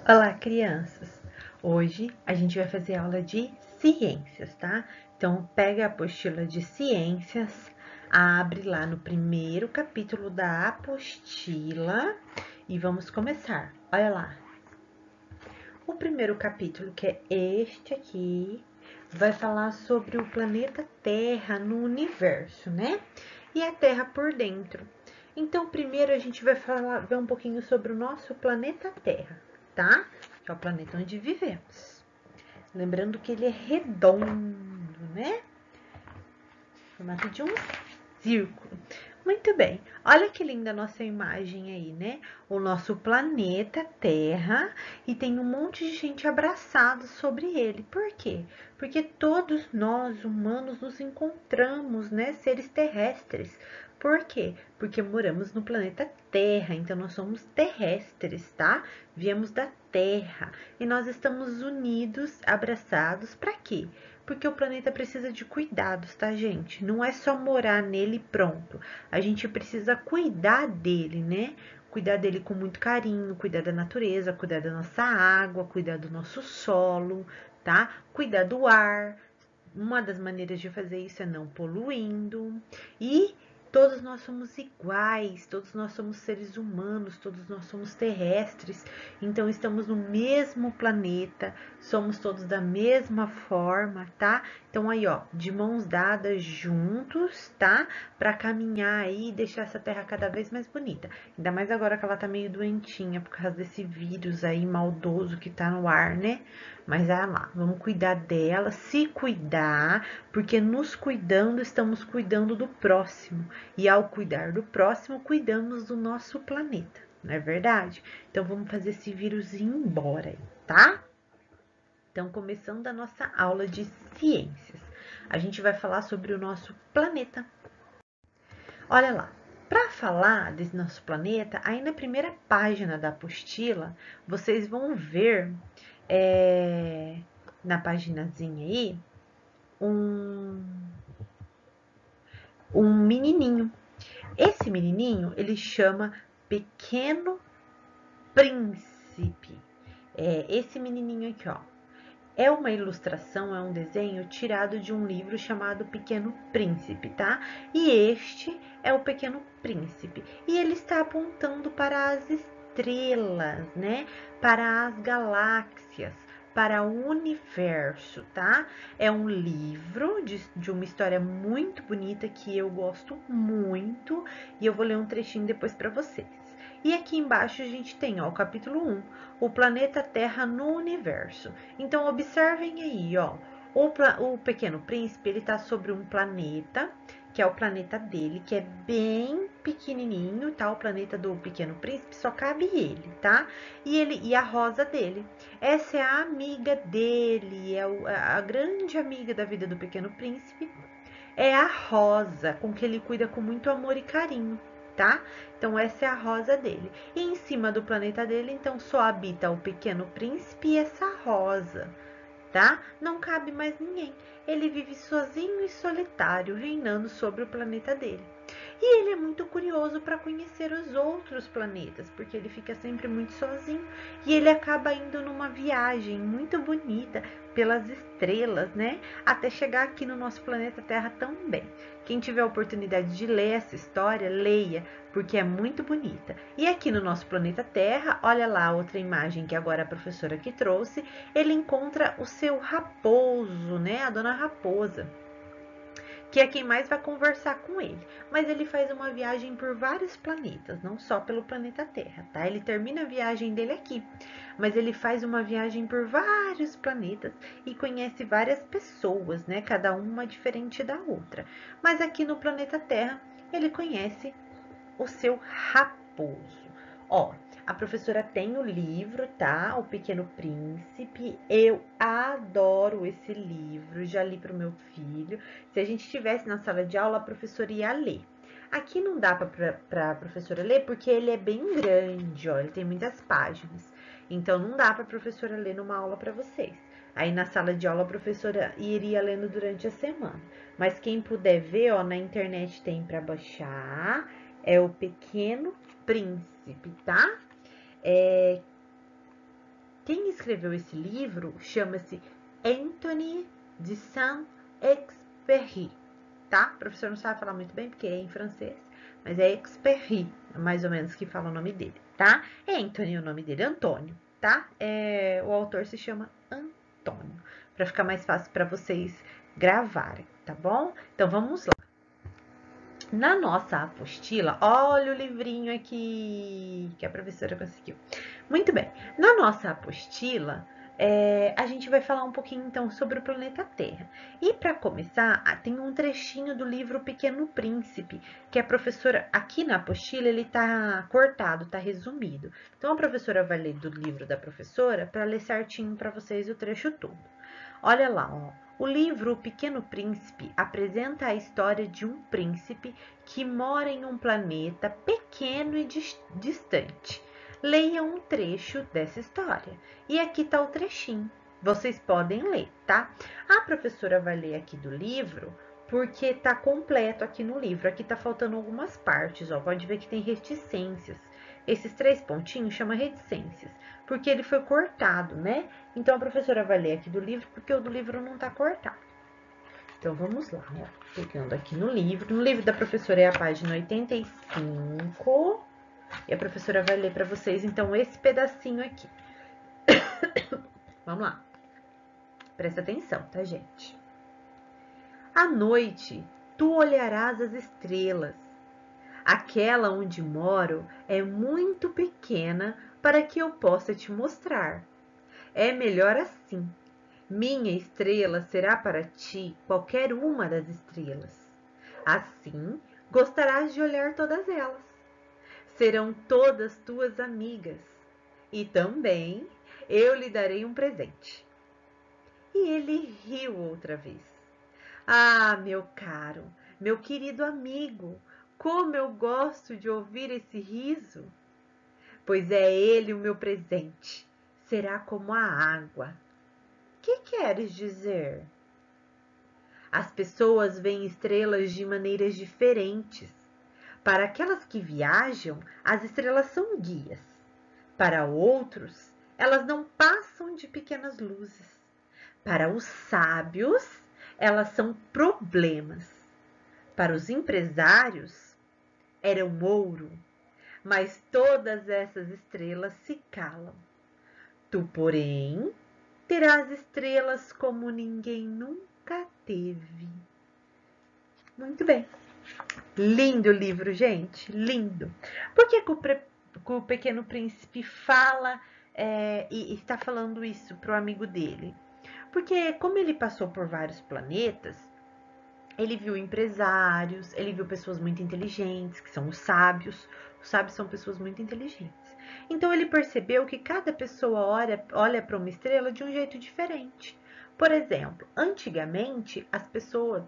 Olá, crianças! Hoje a gente vai fazer aula de ciências, tá? Então, pega a apostila de ciências, abre lá no primeiro capítulo da apostila e vamos começar. Olha lá. O primeiro capítulo, que é este aqui, vai falar sobre o planeta Terra no universo, né? E a Terra por dentro. Então, primeiro a gente vai ver um pouquinho sobre o nosso planeta Terra, tá? Que é o planeta onde vivemos. Lembrando que ele é redondo, né? Formato de um círculo. Muito bem. Olha que linda a nossa imagem aí, né? O nosso planeta Terra e tem um monte de gente abraçado sobre ele. Por quê? Porque todos nós, humanos, nos encontramos, né? Seres terrestres. Por quê? Porque moramos no planeta Terra, então nós somos terrestres, tá? Viemos da Terra e nós estamos unidos, abraçados, para quê? Porque o planeta precisa de cuidados, tá, gente? Não é só morar nele e pronto. A gente precisa cuidar dele, né? Cuidar dele com muito carinho, cuidar da natureza, cuidar da nossa água, cuidar do nosso solo, tá? Cuidar do ar. Uma das maneiras de fazer isso é não poluindo. E todos nós somos iguais, todos nós somos seres humanos, todos nós somos terrestres, então estamos no mesmo planeta, somos todos da mesma forma, tá? Então aí, ó, de mãos dadas juntos, tá? Para caminhar aí e deixar essa terra cada vez mais bonita. Ainda mais agora que ela tá meio doentinha por causa desse vírus aí maldoso que tá no ar, né? Mas ah lá, vamos cuidar dela, se cuidar, porque nos cuidando, estamos cuidando do próximo. E ao cuidar do próximo, cuidamos do nosso planeta, não é verdade? Então vamos fazer esse vírus ir embora aí, tá? Então, começando a nossa aula de ciências, a gente vai falar sobre o nosso planeta. Olha lá, para falar desse nosso planeta, aí na primeira página da apostila, vocês vão ver na paginazinha aí um, um menininho. Esse menininho ele chama Pequeno Príncipe. Esse menininho aqui, ó. É uma ilustração, é um desenho tirado de um livro chamado Pequeno Príncipe, tá? E este é o Pequeno Príncipe. E ele está apontando para as estrelas, né? Para as galáxias, para o universo, tá? É um livro de uma história muito bonita que eu gosto muito e eu vou ler um trechinho depois para vocês. E aqui embaixo a gente tem, ó, o capítulo 1, o planeta Terra no universo. Então, observem aí, ó, o Pequeno Príncipe, ele tá sobre um planeta, que é o planeta dele, que é bem pequenininho, tá? O planeta do Pequeno Príncipe só cabe ele, tá? E a rosa dele. Essa é a amiga dele, a grande amiga da vida do Pequeno Príncipe, é a rosa, com que ele cuida com muito amor e carinho, tá? Então essa é a rosa dele. E em cima do planeta dele, então só habita o Pequeno Príncipe e essa rosa, tá? Não cabe mais ninguém. Ele vive sozinho e solitário, reinando sobre o planeta dele. E ele é muito curioso para conhecer os outros planetas, porque ele fica sempre muito sozinho e ele acaba indo numa viagem muito bonita pelas estrelas, né? Até chegar aqui no nosso planeta Terra também. Quem tiver a oportunidade de ler essa história, leia, porque é muito bonita. E aqui no nosso planeta Terra, olha lá outra imagem que agora a professora que trouxe, ele encontra o seu raposo, né? A dona Raposa, que é quem mais vai conversar com ele. Mas ele faz uma viagem por vários planetas, não só pelo planeta Terra, tá? Ele termina a viagem dele aqui, mas ele faz uma viagem por vários planetas e conhece várias pessoas, né? Cada uma diferente da outra. Mas aqui no planeta Terra, ele conhece o seu raposo. Ó, a professora tem o livro, tá? O Pequeno Príncipe. Eu adoro esse livro, já li para o meu filho. Se a gente estivesse na sala de aula, a professora ia ler. Aqui não dá para a professora ler porque ele é bem grande, ó, ele tem muitas páginas. Então não dá para a professora ler numa aula para vocês. Aí na sala de aula a professora iria lendo durante a semana. Mas quem puder ver, ó, na internet tem para baixar. É o Pequeno Príncipe, tá? Quem escreveu esse livro chama-se Anthony de Saint-Exupéry, tá? O professor não sabe falar muito bem porque é em francês, mas é Exupéry, mais ou menos que fala o nome dele, tá? É Anthony o nome dele, Antônio, tá? O autor se chama Antônio, para ficar mais fácil para vocês gravarem, tá bom? Então vamos lá. Na nossa apostila, olha o livrinho aqui que a professora conseguiu. Muito bem, na nossa apostila, a gente vai falar um pouquinho então sobre o planeta Terra. E para começar, tem um trechinho do livro Pequeno Príncipe, que a professora, aqui na apostila, ele tá cortado, tá resumido. Então a professora vai ler do livro da professora para ler certinho para vocês o trecho todo. Olha lá, ó. O livro O Pequeno Príncipe apresenta a história de um príncipe que mora em um planeta pequeno e distante. Leia um trecho dessa história. E aqui está o trechinho. Vocês podem ler, tá? A professora vai ler aqui do livro porque está completo aqui no livro. Aqui está faltando algumas partes, ó. Pode ver que tem reticências. Esses 3 pontinhos chama reticências, porque ele foi cortado, né? Então a professora vai ler aqui do livro, porque o do livro não tá cortado. Então vamos lá, ó. Pegando aqui no livro. No livro da professora é a página 85. E a professora vai ler para vocês, então, esse pedacinho aqui. Vamos lá. Presta atenção, tá, gente? À noite, tu olharás as estrelas. Aquela onde moro é muito pequena para que eu possa te mostrar. É melhor assim. Minha estrela será para ti qualquer uma das estrelas. Assim, gostarás de olhar todas elas. Serão todas tuas amigas. E também eu lhe darei um presente. E ele riu outra vez. Ah, meu caro, meu querido amigo, como eu gosto de ouvir esse riso! Pois é ele o meu presente. Será como a água. Que queres dizer? As pessoas veem estrelas de maneiras diferentes. Para aquelas que viajam, as estrelas são guias. Para outros, elas não passam de pequenas luzes. Para os sábios, elas são problemas. Para os empresários, eram ouro. Mas todas essas estrelas se calam. Tu, porém, terás estrelas como ninguém nunca teve. Muito bem. Lindo livro, gente. Lindo. Por que o Pequeno Príncipe fala e está falando isso para o amigo dele? Porque como ele passou por vários planetas, ele viu empresários, ele viu pessoas muito inteligentes, que são os sábios. Os sábios são pessoas muito inteligentes. Então ele percebeu que cada pessoa olha para uma estrela de um jeito diferente. Por exemplo, antigamente as pessoas,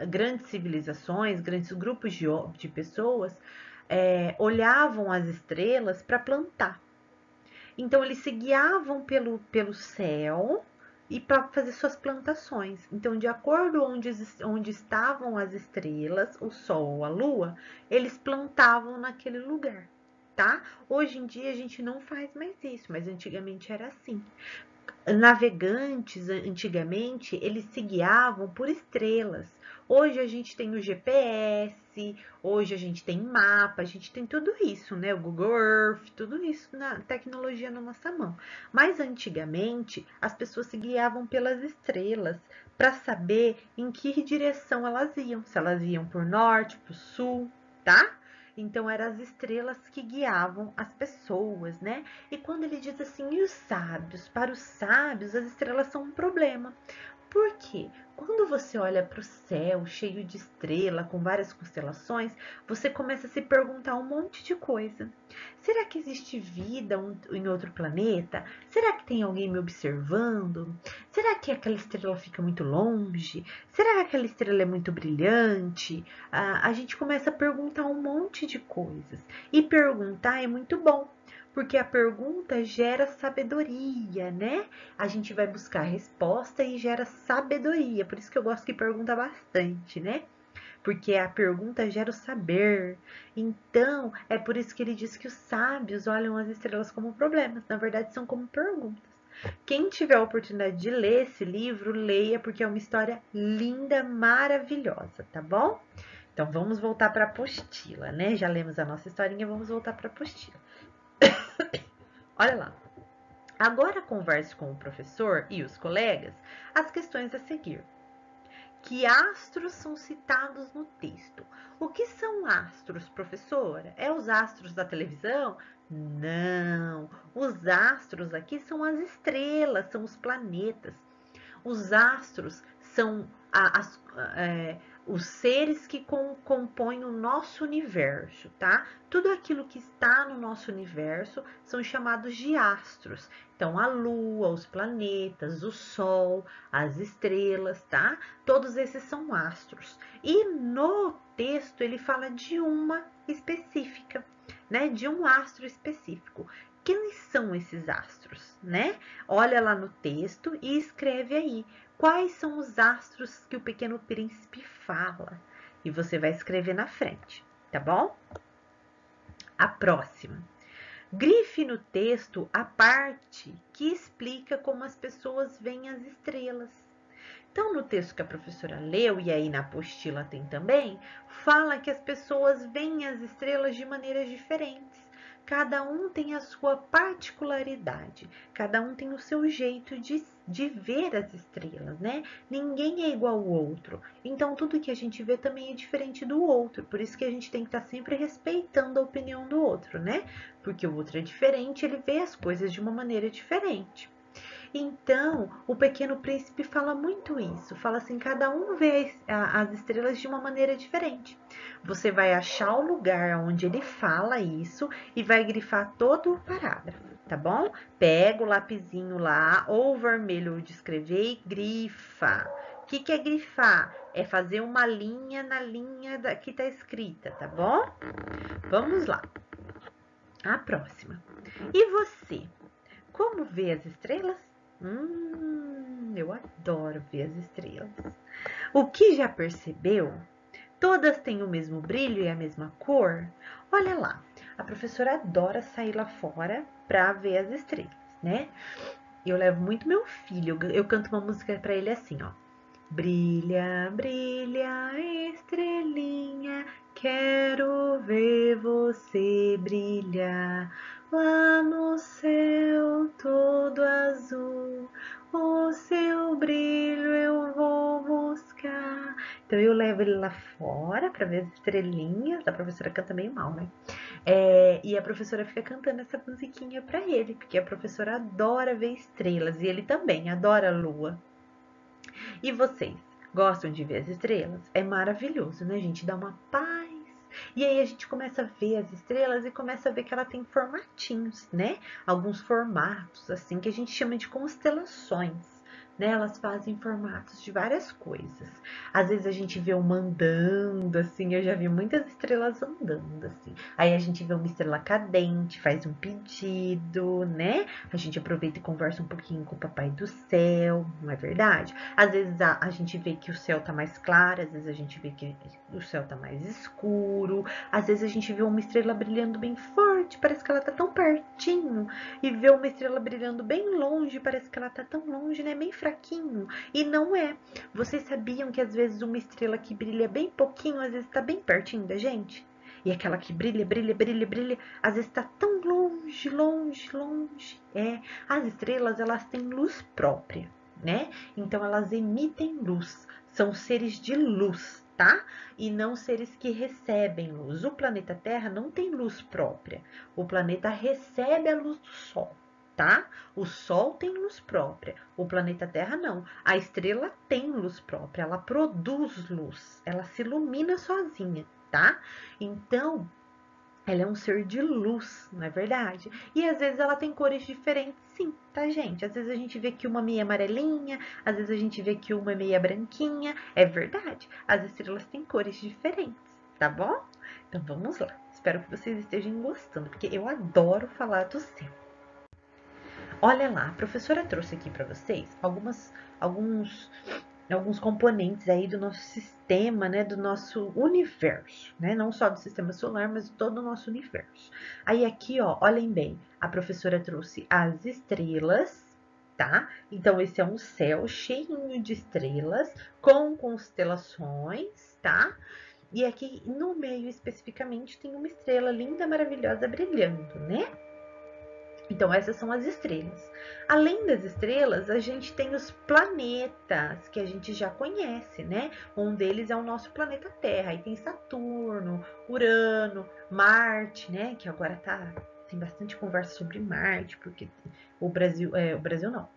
grandes civilizações, grandes grupos de pessoas olhavam as estrelas para plantar. Então eles se guiavam pelo céu e para fazer suas plantações. Então, de acordo onde estavam as estrelas, o sol, a lua, eles plantavam naquele lugar, tá? Hoje em dia a gente não faz mais isso, mas antigamente era assim. Navegantes, antigamente, eles se guiavam por estrelas. Hoje a gente tem o GPS, hoje a gente tem mapa, a gente tem tudo isso, né? O Google Earth, tudo isso na tecnologia na nossa mão. Mas antigamente, as pessoas se guiavam pelas estrelas para saber em que direção elas iam, se elas iam por norte, por sul, tá? Então, eram as estrelas que guiavam as pessoas, né? E quando ele diz assim, e os sábios? Para os sábios, as estrelas são um problema. Por quê? Quando você olha para o céu cheio de estrela, com várias constelações, você começa a se perguntar um monte de coisa. Será que existe vida em outro planeta? Será que tem alguém me observando? Será que aquela estrela fica muito longe? Será que aquela estrela é muito brilhante? A gente começa a perguntar um monte de coisas. E perguntar é muito bom, porque a pergunta gera sabedoria, né? A gente vai buscar resposta e gera sabedoria. Por isso que eu gosto que pergunta bastante, né? porque a pergunta gera o saber. Então, é por isso que ele diz que os sábios olham as estrelas como problemas, na verdade são como perguntas. Quem tiver a oportunidade de ler esse livro, leia, porque é uma história linda, maravilhosa, tá bom? Então, vamos voltar para a apostila, né? Já lemos a nossa historinha, vamos voltar para a apostila. Olha lá. Agora converse com o professor e os colegas as questões a seguir. Que astros são citados no texto? O que são astros, professora? É os astros da televisão? Não, os astros aqui são as estrelas, são os planetas. Os astros são os seres que compõem o nosso universo, tá? Tudo aquilo que está no nosso universo são chamados de astros. Então, a Lua, os planetas, o Sol, as estrelas, tá? Todos esses são astros. E no texto ele fala de uma específica, né? De um astro específico. Quem são esses astros, né? Olha lá no texto e escreve aí quais são os astros que o Pequeno Príncipe fala. E você vai escrever na frente, tá bom? A próxima. Grife no texto a parte que explica como as pessoas veem as estrelas. Então, no texto que a professora leu, e aí na apostila tem também, fala que as pessoas veem as estrelas de maneiras diferentes. Cada um tem a sua particularidade, cada um tem o seu jeito de ver as estrelas, né? Ninguém é igual ao outro. Então, tudo que a gente vê também é diferente do outro. Por isso que a gente tem que estar sempre respeitando a opinião do outro, né? Porque o outro é diferente, ele vê as coisas de uma maneira diferente. Então, o Pequeno Príncipe fala muito isso. Fala assim, cada um vê as estrelas de uma maneira diferente. Você vai achar o lugar onde ele fala isso e vai grifar todo o parágrafo, tá bom? Pega o lapisinho lá, ou o vermelho de escrever e grifa. O que é grifar? É fazer uma linha na linha que tá escrita, tá bom? Vamos lá. A próxima. E você? Como vê as estrelas? Eu adoro ver as estrelas. O que já percebeu? Todas têm o mesmo brilho e a mesma cor? Olha lá, a professora adora sair lá fora para ver as estrelas, né? Eu levo muito meu filho, eu canto uma música para ele assim, ó. Brilha, brilha, estrelinha, quero ver você brilhar. Lá no céu todo azul, o seu brilho eu vou buscar. Então eu levo ele lá fora para ver as estrelinhas. A professora canta meio mal, né? E a professora fica cantando essa musiquinha para ele, porque a professora adora ver estrelas e ele também adora a lua. E vocês, gostam de ver as estrelas? É maravilhoso, né, gente? Dá uma paz. E aí a gente começa a ver as estrelas e começa a ver que ela tem formatinhos, né? Alguns formatos, assim, que a gente chama de constelações. Né? Elas fazem formatos de várias coisas. Às vezes a gente vê uma andando, assim, eu já vi muitas estrelas andando, assim. Aí a gente vê uma estrela cadente, faz um pedido, né? A gente aproveita e conversa um pouquinho com o Papai do Céu, não é verdade? Às vezes a gente vê que o céu tá mais claro, às vezes a gente vê que o céu tá mais escuro, às vezes a gente vê uma estrela brilhando bem forte, parece que ela tá tão pertinho, e vê uma estrela brilhando bem longe, parece que ela tá tão longe, né? Bem fraquinho. E não é. Vocês sabiam que às vezes uma estrela que brilha bem pouquinho, às vezes tá bem pertinho da gente? E aquela que brilha, brilha, brilha, brilha, às vezes está tão longe, longe, longe. As estrelas, elas têm luz própria, né? Então, elas emitem luz. São seres de luz, tá? E não seres que recebem luz. O planeta Terra não tem luz própria. O planeta recebe a luz do Sol, tá? O Sol tem luz própria. O planeta Terra não. A estrela tem luz própria. Ela produz luz. Ela se ilumina sozinha, tá? Então, ela é um ser de luz, não é verdade? E às vezes ela tem cores diferentes, sim, tá, gente? Às vezes a gente vê que uma é meio amarelinha, às vezes a gente vê que uma é meio branquinha. É verdade, as estrelas têm cores diferentes, tá bom? Então vamos lá. Espero que vocês estejam gostando, porque eu adoro falar do céu. Olha lá, a professora trouxe aqui para vocês alguns alguns componentes aí do nosso sistema, né, do nosso universo, né, não só do sistema solar, mas de todo o nosso universo. Aí aqui, ó, olhem bem, a professora trouxe as estrelas, tá? Então esse é um céu cheinho de estrelas com constelações, tá? E aqui no meio especificamente tem uma estrela linda, maravilhosa, brilhando, né? Então, essas são as estrelas. Além das estrelas, a gente tem os planetas, que a gente já conhece, né? Um deles é o nosso planeta Terra. Aí tem Saturno, Urano, Marte, né? Que agora tem bastante conversa sobre Marte, porque o Brasil não.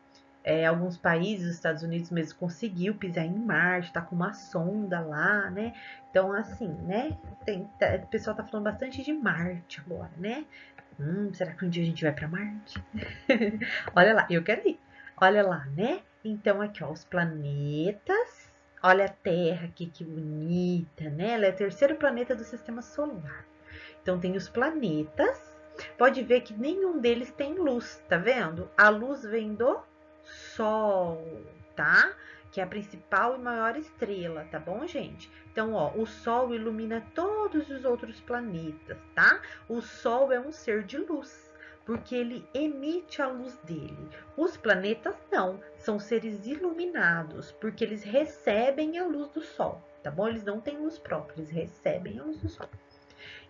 Alguns países, os Estados Unidos mesmo, conseguiu pisar em Marte, tá com uma sonda lá, né? Então, assim, né? O pessoal tá falando bastante de Marte agora, né? Será que um dia a gente vai para Marte? Olha lá, eu quero ir. Olha lá, né? Então, aqui, ó, os planetas. Olha a Terra aqui, que bonita, né? Ela é o terceiro planeta do sistema solar. Então, tem os planetas. Pode ver que nenhum deles tem luz, tá vendo? A luz vem do Sol, tá? Que é a principal e maior estrela, tá bom, gente? Então, ó, o Sol ilumina todos os outros planetas, tá? O Sol é um ser de luz, porque ele emite a luz dele. Os planetas não, são seres iluminados, porque eles recebem a luz do Sol, tá bom? Eles não têm luz própria, eles recebem a luz do Sol.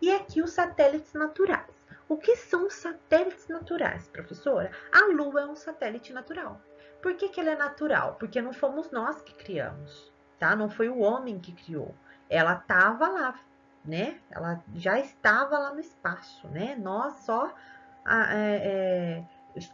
E aqui os satélites naturais. O que são satélites naturais, professora? A Lua é um satélite natural. Por que ela é natural? Porque não fomos nós que criamos, tá? Não foi o homem que criou. Ela estava lá, né? Ela já estava lá no espaço, né? Nós só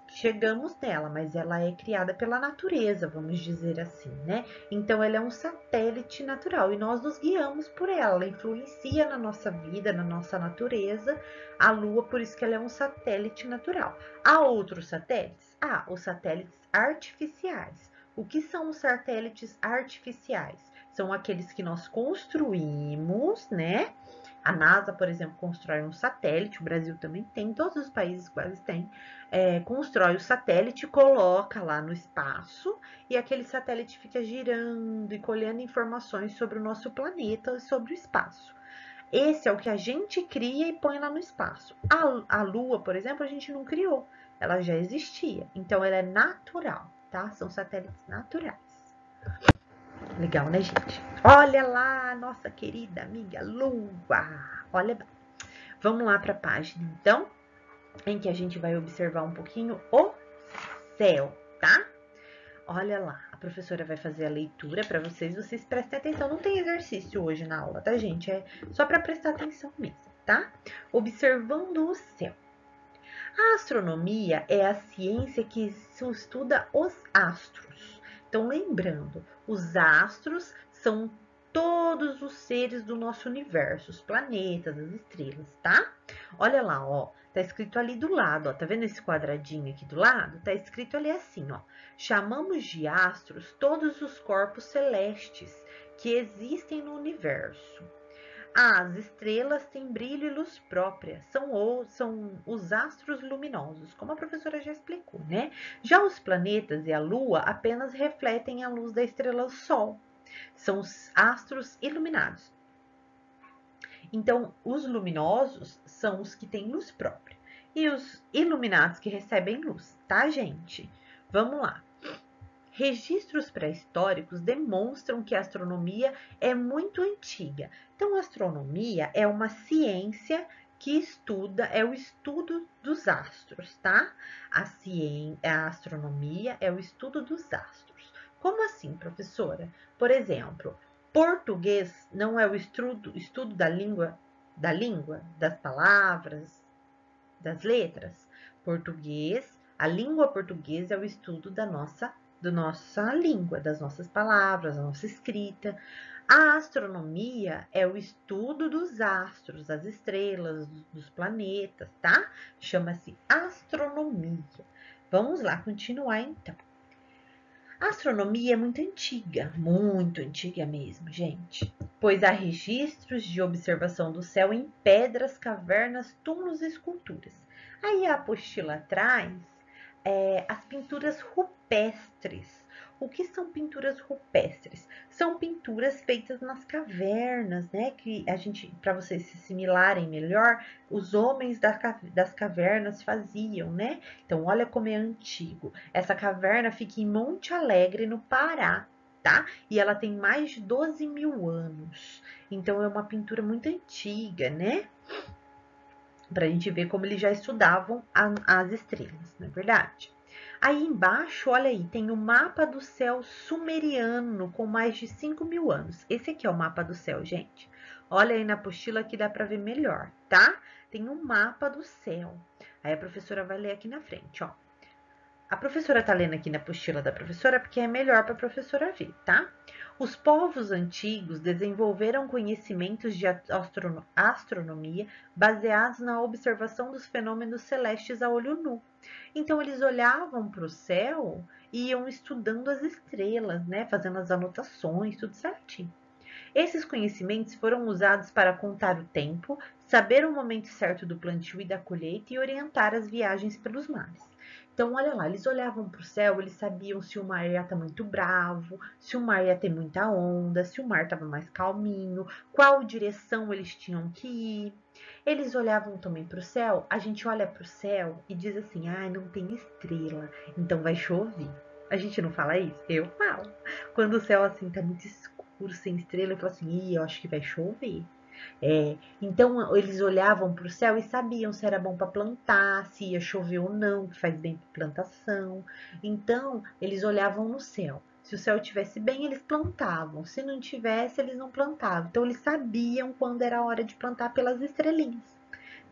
chegamos nela, mas ela é criada pela natureza, vamos dizer assim, né? Então ela é um satélite natural e nós nos guiamos por ela, ela influencia na nossa vida, na nossa natureza, a Lua, por isso que ela é um satélite natural. Há outros satélites? Os satélites artificiais. O que são os satélites artificiais? São aqueles que nós construímos, né? A NASA, por exemplo, constrói um satélite, o Brasil também tem, todos os países quase têm, constrói o satélite, coloca lá no espaço e aquele satélite fica girando e colhendo informações sobre o nosso planeta e sobre o espaço. Esse é o que a gente cria e põe lá no espaço. A Lua, por exemplo, a gente não criou, ela já existia, então ela é natural, tá? São satélites naturais. Legal, né, gente? Olha lá, nossa querida amiga Lua. Olha, vamos lá para a página, então, em que a gente vai observar um pouquinho o céu, tá? Olha lá, a professora vai fazer a leitura para vocês prestem atenção. Não tem exercício hoje na aula, tá, gente? É só para prestar atenção mesmo, tá? Observando o céu. A astronomia é a ciência que estuda os astros. Então, lembrando, os astros são todos os seres do nosso universo, os planetas, as estrelas, tá? Olha lá, ó, tá escrito ali do lado, ó, tá vendo esse quadradinho aqui do lado? Tá escrito ali assim, ó, chamamos de astros todos os corpos celestes que existem no universo. As estrelas têm brilho e luz própria, são os astros luminosos, como a professora já explicou, né? Já os planetas e a Lua apenas refletem a luz da estrela Sol, são os astros iluminados. Então, os luminosos são os que têm luz própria e os iluminados que recebem luz, tá, gente? Vamos lá. Registros pré-históricos demonstram que a astronomia é muito antiga. Então, a astronomia é uma ciência que é o estudo dos astros, tá? A astronomia é o estudo dos astros. Como assim, professora? Por exemplo, português não é o estudo das palavras, das letras. A língua portuguesa é o estudo da nossa língua, das nossas palavras, da nossa escrita. A astronomia é o estudo dos astros, das estrelas, dos planetas, tá? Chama-se astronomia. Vamos lá, continuar então. A astronomia é muito antiga mesmo, gente, pois há registros de observação do céu em pedras, cavernas, túmulos e esculturas. Aí a apostila traz as pinturas rupestres. O que são pinturas rupestres? São pinturas feitas nas cavernas, né? Que a gente, para vocês se assimilarem melhor, os homens das cavernas faziam, né? Então, olha como é antigo. Essa caverna fica em Monte Alegre, no Pará, tá? E ela tem mais de 12 mil anos. Então, é uma pintura muito antiga, né? Para a gente ver como eles já estudavam as estrelas, não é verdade? Aí embaixo, olha aí, tem o mapa do céu sumeriano com mais de 5 mil anos. Esse aqui é o mapa do céu, gente. Olha aí na apostila que dá para ver melhor, tá? Tem um mapa do céu. Aí a professora vai ler aqui na frente, ó. A professora tá lendo aqui na apostila da professora porque é melhor para a professora ver, tá? Os povos antigos desenvolveram conhecimentos de astronomia baseados na observação dos fenômenos celestes a olho nu. Então, eles olhavam para o céu e iam estudando as estrelas, né? Fazendo as anotações, tudo certinho. Esses conhecimentos foram usados para contar o tempo, saber o momento certo do plantio e da colheita e orientar as viagens pelos mares. Então, olha lá, eles olhavam para o céu, eles sabiam se o mar ia estar muito bravo, se o mar ia ter muita onda, se o mar estava mais calminho, qual direção eles tinham que ir. Eles olhavam também para o céu, a gente olha para o céu e diz assim, ah, não tem estrela, então vai chover. A gente não fala isso? Eu falo. Quando o céu assim tá muito escuro, sem estrela, eu falo assim, ih, eu acho que vai chover. Então eles olhavam para o céu e sabiam se era bom para plantar, se ia chover ou não, que faz bem para plantação. Então eles olhavam no céu. Se o céu estivesse bem, eles plantavam. Se não tivesse, eles não plantavam. Então eles sabiam quando era a hora de plantar pelas estrelinhas,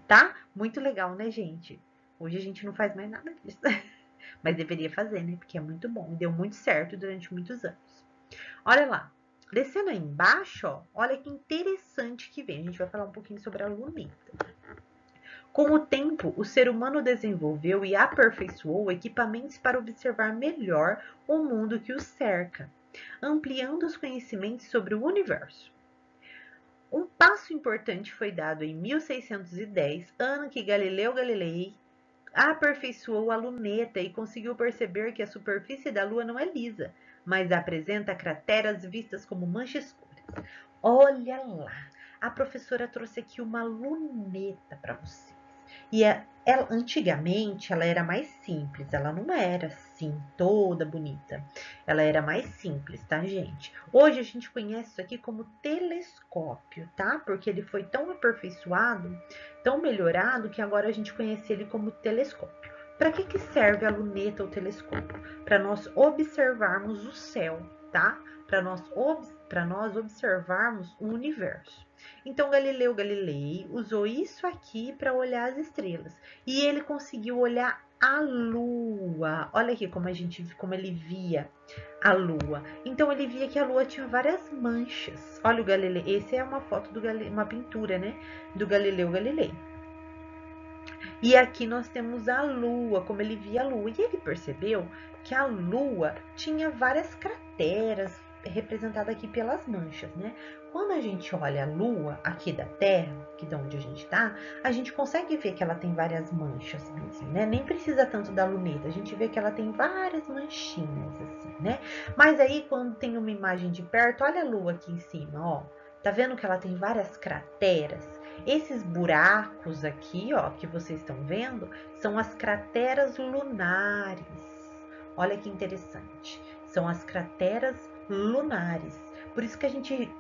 tá? Muito legal, né, gente? Hoje a gente não faz mais nada disso. Mas deveria fazer, né? Porque é muito bom e deu muito certo durante muitos anos. Olha lá. Descendo aí embaixo, ó, olha que interessante que vem. A gente vai falar um pouquinho sobre a luneta. Com o tempo, o ser humano desenvolveu e aperfeiçoou equipamentos para observar melhor o mundo que o cerca, ampliando os conhecimentos sobre o universo. Um passo importante foi dado em 1610, ano que Galileu Galilei aperfeiçoou a luneta e conseguiu perceber que a superfície da Lua não é lisa, mas apresenta crateras vistas como manchas escuras. Olha lá, a professora trouxe aqui uma luneta para vocês. E antigamente ela era mais simples, ela não era assim toda bonita. Ela era mais simples, tá, gente? Hoje a gente conhece isso aqui como telescópio, tá? Porque ele foi tão aperfeiçoado, tão melhorado, que agora a gente conhece ele como telescópio. Para que serve a luneta ou telescópio? Para nós observarmos o céu, tá? Para nós observarmos o universo. Então Galileu Galilei usou isso aqui para olhar as estrelas e ele conseguiu olhar a Lua. Olha aqui como ele via a Lua. Então ele via que a Lua tinha várias manchas. Olha o Galileu. Essa é uma foto uma pintura, né, do Galileu Galilei. E aqui nós temos a Lua, como ele via a Lua. E ele percebeu que a Lua tinha várias crateras, representada aqui pelas manchas, né? Quando a gente olha a Lua aqui da Terra, que de onde a gente está, a gente consegue ver que ela tem várias manchas mesmo, né? Nem precisa tanto da luneta, a gente vê que ela tem várias manchinhas assim, né? Mas aí quando tem uma imagem de perto, olha a Lua aqui em cima, ó. Tá vendo que ela tem várias crateras? Esses buracos aqui, ó, que vocês estão vendo, são as crateras lunares. Olha que interessante. São as crateras lunares. Por isso que a gente,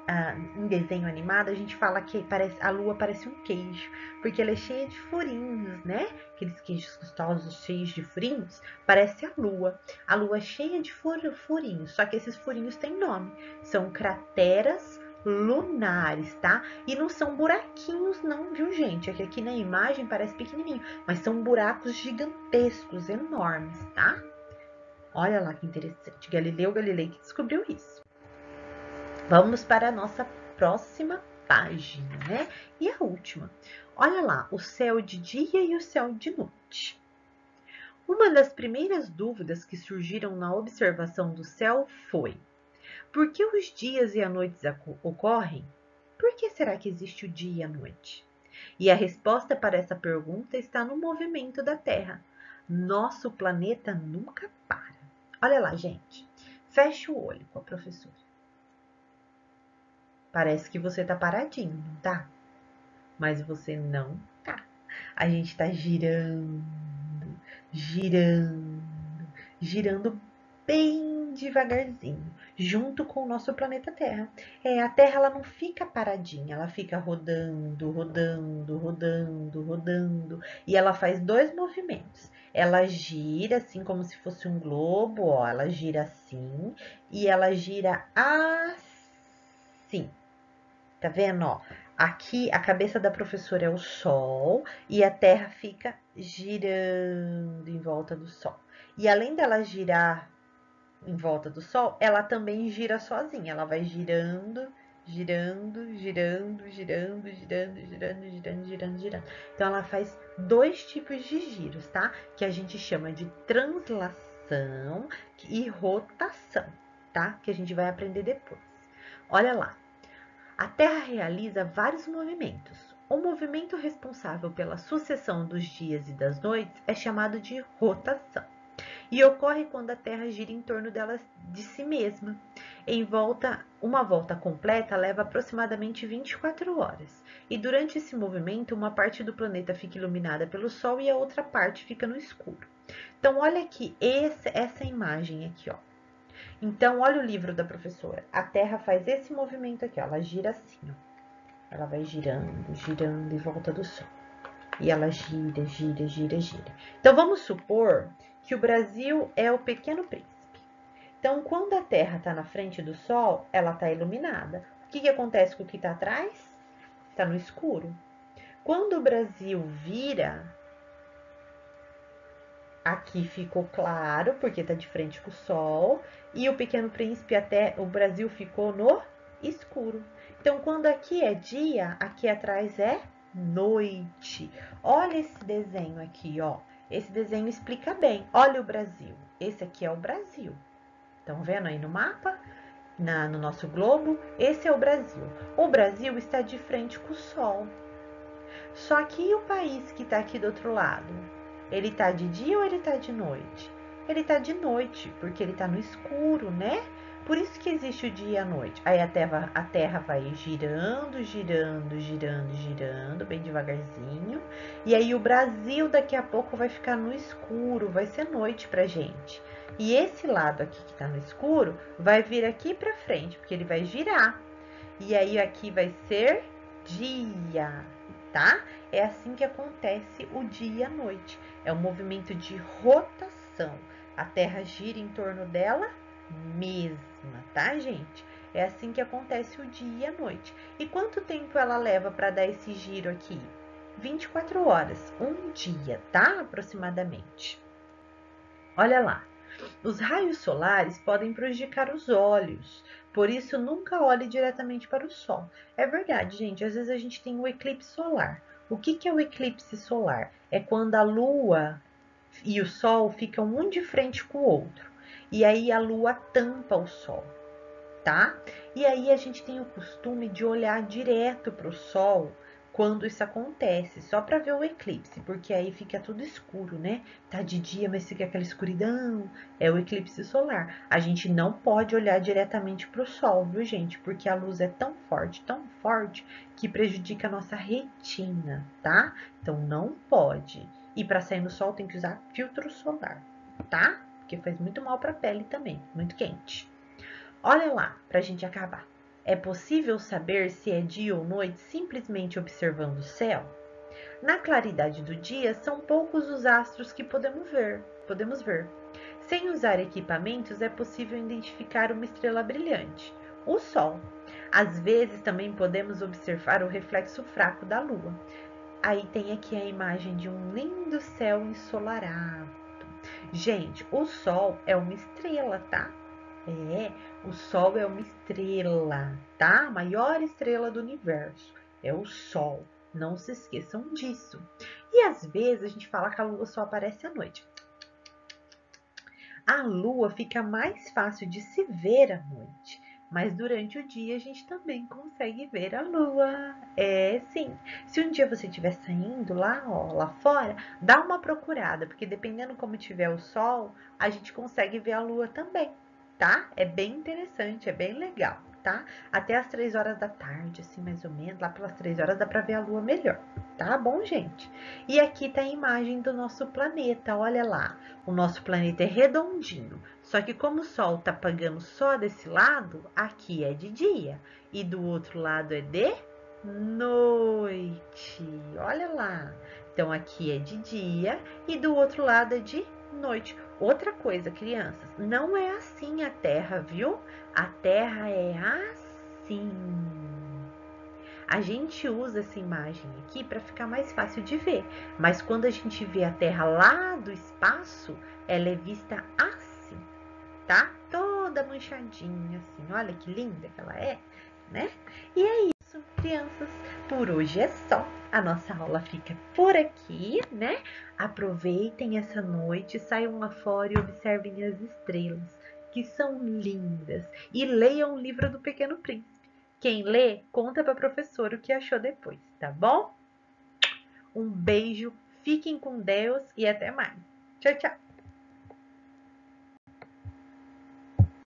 em desenho animado, a gente fala que a Lua parece um queijo, porque ela é cheia de furinhos, né? Aqueles queijos gostosos cheios de furinhos, parece a Lua. A Lua é cheia de furinhos, só que esses furinhos têm nome. São crateras lunares, tá? E não são buraquinhos não, viu, gente? É que aqui na imagem parece pequenininho, mas são buracos gigantescos, enormes, tá? Olha lá que interessante. Galileu Galilei que descobriu isso. Vamos para a nossa próxima página, né? E a última. Olha lá, o céu de dia e o céu de noite. Uma das primeiras dúvidas que surgiram na observação do céu foi: por que os dias e as noites ocorrem? Por que será que existe o dia e a noite? E a resposta para essa pergunta está no movimento da Terra. Nosso planeta nunca para. Olha lá, gente. Fecha o olho com a professora. Parece que você tá paradinho, não tá? Mas você não tá. A gente tá girando, girando, girando bem devagarzinho, junto com o nosso planeta Terra. A Terra ela não fica paradinha, ela fica rodando, rodando, rodando, rodando, e ela faz dois movimentos. Ela gira assim como se fosse um globo, ó, ela gira assim e ela gira assim. Tá vendo, ó? Aqui a cabeça da professora é o Sol e a Terra fica girando em volta do Sol. E além dela girar em volta do Sol, ela também gira sozinha. Ela vai girando, girando, girando, girando, girando, girando, girando, girando, girando. Então ela faz dois tipos de giros, tá? Que a gente chama de translação e rotação, tá? Que a gente vai aprender depois. Olha lá. A Terra realiza vários movimentos. O movimento responsável pela sucessão dos dias e das noites é chamado de rotação e ocorre quando a Terra gira em torno dela de si mesma. Uma volta completa leva aproximadamente 24 horas. E durante esse movimento, uma parte do planeta fica iluminada pelo Sol e a outra parte fica no escuro. Então, olha aqui, essa imagem aqui, ó. Então, olha o livro da professora. A Terra faz esse movimento aqui, ó. Ela gira assim, ó. Ela vai girando, girando em volta do Sol. E ela gira, gira, gira, gira. Então, vamos supor que o Brasil é o Pequeno Príncipe. Então, quando a Terra está na frente do Sol, ela está iluminada. O que acontece com o que está atrás? Está no escuro. Quando o Brasil vira, aqui ficou claro, porque está de frente com o Sol. E o Pequeno Príncipe, até o Brasil ficou no escuro. Então, quando aqui é dia, aqui atrás é noite. Olha esse desenho aqui, ó. Esse desenho explica bem. Olha o Brasil. Esse aqui é o Brasil. Estão vendo aí no mapa? No nosso globo? Esse é o Brasil. O Brasil está de frente com o Sol. Só que o país que está aqui do outro lado, ele está de dia ou ele está de noite? Ele está de noite, porque ele está no escuro, né? Por isso que existe o dia e a noite. Aí a terra vai girando, girando, girando, girando, bem devagarzinho. E aí o Brasil daqui a pouco vai ficar no escuro, vai ser noite pra gente. E esse lado aqui que tá no escuro vai vir aqui pra frente, porque ele vai girar. E aí aqui vai ser dia, tá? É assim que acontece o dia e a noite. É um movimento de rotação. A Terra gira em torno dela mesma, tá, gente? É assim que acontece o dia e a noite. E quanto tempo ela leva para dar esse giro aqui? 24 horas, um dia, tá? Aproximadamente. Olha lá. Os raios solares podem prejudicar os olhos, por isso nunca olhe diretamente para o sol. É verdade, gente, às vezes a gente tem o eclipse solar. O que é o eclipse solar? É quando a lua e o sol ficam um de frente com o outro. E aí a lua tampa o sol, tá? E aí a gente tem o costume de olhar direto para o sol quando isso acontece, só para ver o eclipse, porque aí fica tudo escuro, né? Tá de dia, mas fica aquela escuridão. É o eclipse solar. A gente não pode olhar diretamente para o sol, viu, gente? Porque a luz é tão forte, que prejudica a nossa retina, tá? Então não pode. E para sair no sol tem que usar filtro solar, tá? Porque faz muito mal para a pele também, muito quente. Olha lá, para a gente acabar. É possível saber se é dia ou noite simplesmente observando o céu? Na claridade do dia, são poucos os astros que podemos ver. Sem usar equipamentos, é possível identificar uma estrela brilhante, o Sol. Às vezes, também podemos observar o reflexo fraco da Lua. Aí tem aqui a imagem de um lindo céu ensolarado. Gente, o Sol é uma estrela, tá? O Sol é uma estrela, tá? A maior estrela do universo é o Sol. Não se esqueçam disso. E às vezes a gente fala que a Lua só aparece à noite. A Lua fica mais fácil de se ver à noite, mas durante o dia a gente também consegue ver a lua. É, sim. Se um dia você estiver saindo lá, ó, lá fora, dá uma procurada, porque dependendo como tiver o sol, a gente consegue ver a lua também, tá? É bem interessante, é bem legal, tá? Até as 3 horas da tarde, assim, mais ou menos, lá pelas 3 horas dá pra ver a lua melhor. Tá bom, gente? E aqui tá a imagem do nosso planeta, olha lá. O nosso planeta é redondinho, só que como o Sol tá pegando só desse lado, aqui é de dia e do outro lado é de noite. Olha lá. Então aqui é de dia e do outro lado é de noite. Outra coisa, crianças, não é assim a Terra, viu? A Terra é assim. A gente usa essa imagem aqui para ficar mais fácil de ver, mas quando a gente vê a Terra lá do espaço, ela é vista assim, tá? Toda manchadinha assim. Olha que linda que ela é, né? E é isso, crianças. Por hoje é só. A nossa aula fica por aqui, né? Aproveitem essa noite, saiam lá fora e observem as estrelas, que são lindas, e leiam o livro do Pequeno Príncipe. Quem lê, conta para a professora o que achou depois, tá bom? Um beijo, fiquem com Deus e até mais. Tchau, tchau!